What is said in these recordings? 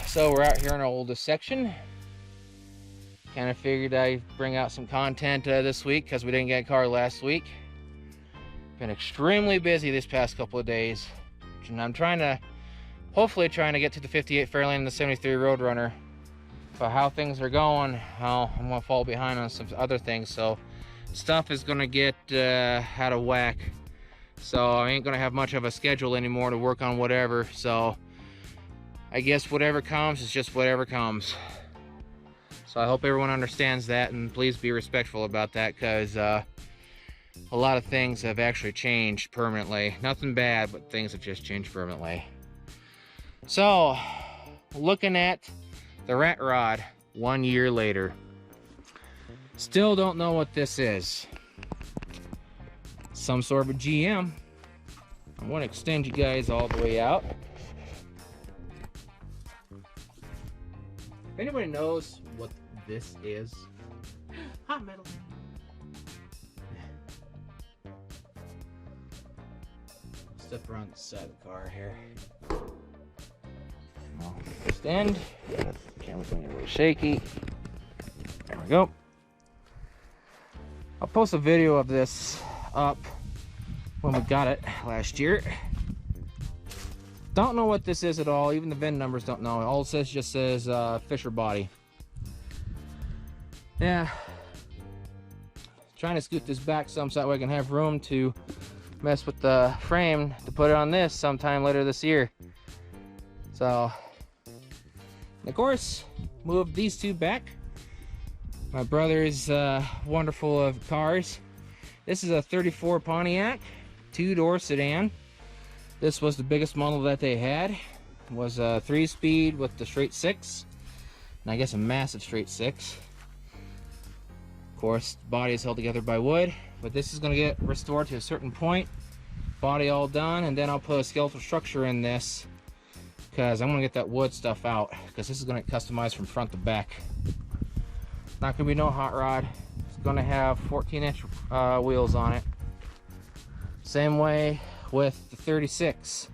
So we're out here in our oldest section. Kind of figured I'd bring out some content this week because we didn't get a car last week. Been extremely busy this past couple of days, and I'm hopefully trying to get to the 58 Fairlane and the 73 Roadrunner. But how things are going, I'm gonna fall behind on some other things, so stuff is gonna get out of whack. So I ain't gonna have much of a schedule anymore to work on whatever. So I guess whatever comes is just whatever comes. So I hope everyone understands that, and please be respectful about that, because a lot of things have actually changed permanently. Nothing bad, but things have just changed permanently. So, looking at the rat rod 1 year later. Still don't know what this is. Some sort of a GM. I want to extend you guys all the way out. If anybody knows what this is, hot metal. Step around the side of the car here. First end. Camera's going a little shaky. There we go. I'll post a video of this up when we got it last year. Don't know what this is at all. Even the VIN numbers don't know. All it says just says Fisher body. Yeah. Trying to scoot this back some so that way I can have room to mess with the frame to put it on this sometime later this year. So, of course, move these two back. My brother is wonderful of cars. This is a 34 Pontiac, 2-door sedan. This was the biggest model that they had. It was a 3-speed with the straight 6, and I guess a massive straight 6. Of course, the body is held together by wood, but this is going to get restored to a certain point. Body all done, and then I'll put a skeletal structure in this, because I'm going to get that wood stuff out, because this is going to get customized from front to back. Not going to be no hot rod. It's going to have 14-inch wheels on it. Same way with the 36.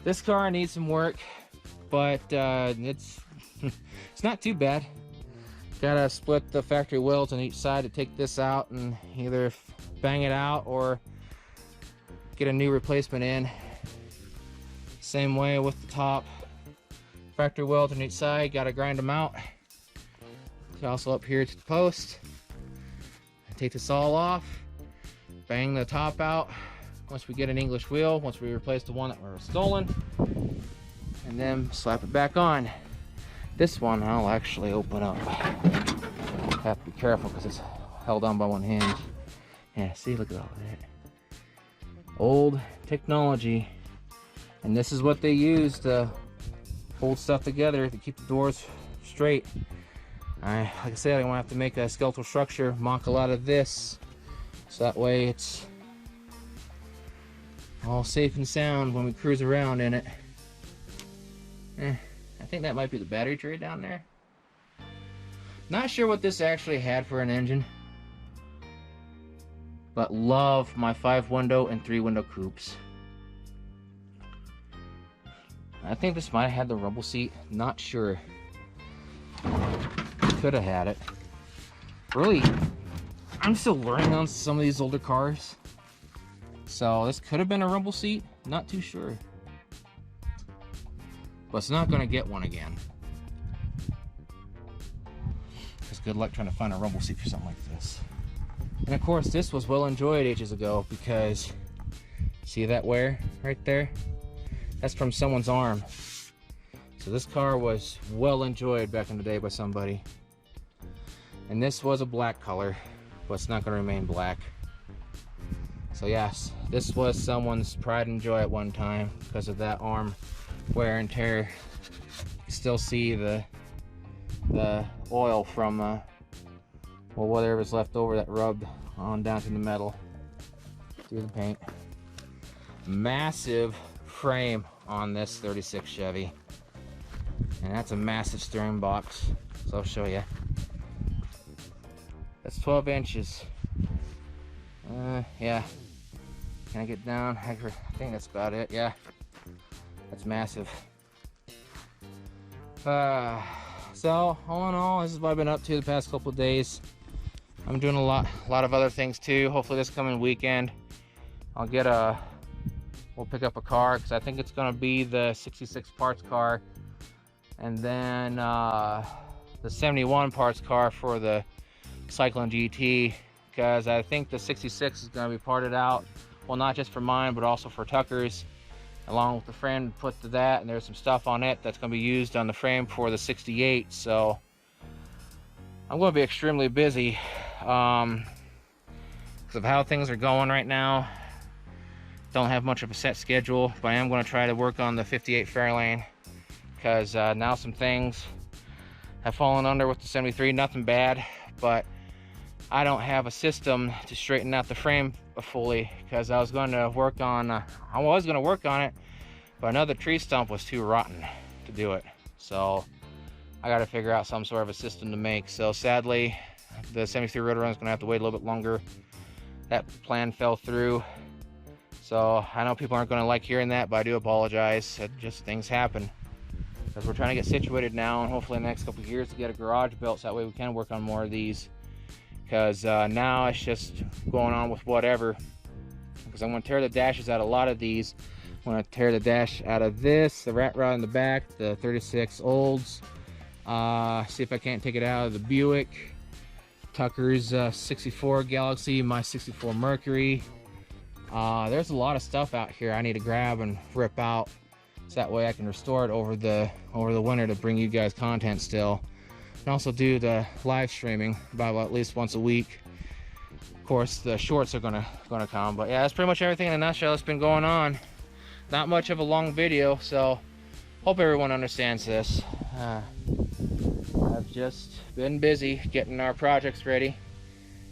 This car needs some work, but it's it's not too bad. Gotta split the factory wheels on each side to take this out and either bang it out or get a new replacement in. Same way with the top. Factory wheels on each side, gotta grind them out. Also up here to the post. Take this all off, bang the top out once we get an English wheel, once we replace the one that were stolen, and then slap it back on. This one I'll actually open up. Have to be careful because it's held on by one hinge. Yeah, see, look at all that. Old technology. And this is what they use to hold stuff together to keep the doors straight. Like I said, I'm gonna have to make a skeletal structure, mock a lot of this, so that way it's all safe and sound when we cruise around in it. I think that might be the battery tray down there. Not sure what this actually had for an engine, but love my 5-window and 3-window coupes. I think this might have had the rumble seat, not sure. Could have had it. Really, I'm still learning on some of these older cars, so this could have been a rumble seat, not too sure. But it's not going to get one again. It's good luck trying to find a rumble seat for something like this. And of course, this was well enjoyed ages ago, because see that wear right there? That's from someone's arm. So this car was well enjoyed back in the day by somebody. And this was a black color, but it's not going to remain black. So yes, this was someone's pride and joy at one time because of that arm wear and tear. You still see the oil from well, whatever was left over that rubbed on down to the metal through the paint. Massive frame on this 36 Chevy, and that's a massive steering box, so I'll show you. That's 12 inches. Yeah, can I get down? I think that's about it. Yeah, That's massive. So all in all, this is what I've been up to the past couple of days. I'm doing a lot of other things too. Hopefully this coming weekend I'll get we'll pick up a car, because I think it's gonna be the 66 parts car, and then the 71 parts car for the Cyclone GT, because I think the 66 is gonna be parted out, well, not just for mine but also for Tucker's, along with the frame put to that, and there's some stuff on it that's going to be used on the frame for the 68. So I'm going to be extremely busy because of how things are going right now. Don't have much of a set schedule, but I am going to try to work on the 58 Fairlane, because now some things have fallen under with the 73. Nothing bad, but I don't have a system to straighten out the frame fully, because I was going to work on it, but another tree stump was too rotten to do it. So I got to figure out some sort of a system to make. So sadly, the 73 rotor run is going to have to wait a little bit longer. That plan fell through. So I know people aren't going to like hearing that, but I do apologize. Just things happen, because we're trying to get situated now, and hopefully in the next couple of years to get a garage built, so that way we can work on more of these. Because now it's just going on with whatever, because I'm going to tear the dashes out of a lot of these. I'm going to tear the dash out of this, the rat rod in the back, the 36 Olds, see if I can't take it out of the Buick, Tucker's 64 Galaxy, my 64 Mercury. There's a lot of stuff out here I need to grab and rip out, so that way I can restore it over the winter to bring you guys content still. And also do the live streaming about at least once a week. Of course, the shorts are gonna come, but yeah, that's pretty much everything in a nutshell that's been going on. Not much of a long video, so hope everyone understands this. I've just been busy getting our projects ready,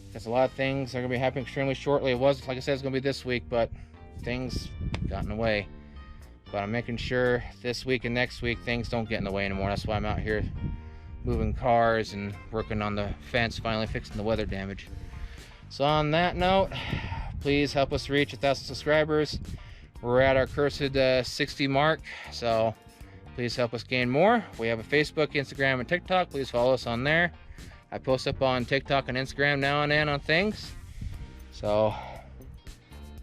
because a lot of things are gonna be happening extremely shortly. It was, like I said, it's gonna be this week, but things got in the way. But I'm making sure this week and next week things don't get in the way anymore. That's why I'm out here moving cars and working on the fence, finally fixing the weather damage. So on that note, please help us reach 1,000 subscribers. We're at our cursed 60 mark, so please help us gain more. We have a Facebook, Instagram, and TikTok. Please follow us on there. I post up on TikTok and Instagram now and then on things. So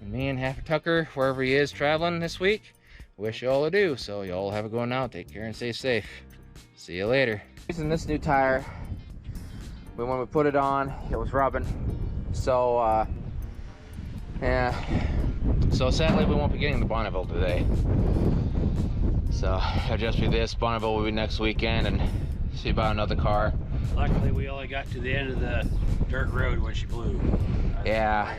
me and half of Tucker, wherever he is traveling this week, wish you all adieu. So y'all have a good one out. Take care and stay safe. See you later. Using this new tire, when we put it on, it was rubbing. So yeah, so sadly we won't be getting the Bonneville today. So it'll just be this. Bonneville will be next weekend, and see about another car. Luckily we only got to the end of the dirt road when she blew. Yeah.